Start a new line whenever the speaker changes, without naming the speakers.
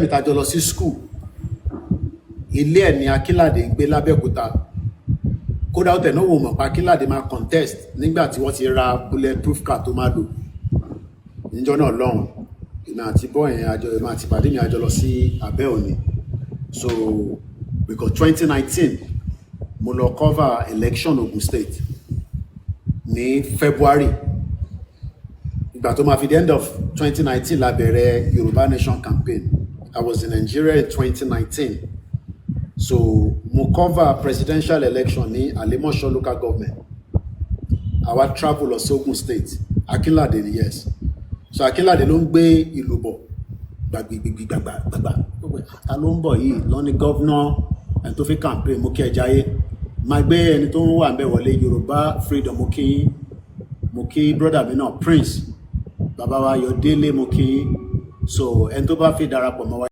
mi ta jọ lọ sí school ilé ẹ̀ ní Akínládé ń gbé l'Abẹ́òkúta kódà ó tẹ̀nú wò mọ̀ pa Akínládé máa contest nígbà tí wọ́n ti ra bulletproof car tó máa lò níjọ́ náà lọ́hùn ìmọ̀ àti bọ́ yẹn àjọ ìmọ̀ àti pàdé mi àjọ lọ sí Abẹ́òní so because 2019 mo lọ cover election Ogun State ní February ìgbà tó máa fi the end of 2019 la bẹ̀rẹ̀ Yoruba Nation campaign. I was in Nigeria in 2019 so mo cover presidential election ní Alimosho local government àwa travel lọ sí Ogun State Akínládé ni yes so Akínládé ló ń gbé ìlú bọ̀ gbàgbà ta ló ń bọ̀ yìí lọ́ní gọ́vnà ẹni tó fi campaign mo kí ẹ jáyé máa gbé ẹni tó ń wà ń bẹ̀ wọlé Yorùbá freedom mo kí brother mi náà Prince bàbá wa Ayọ̀délé mo kí so ẹni tó bá fi darapọ̀ mọ́ wa.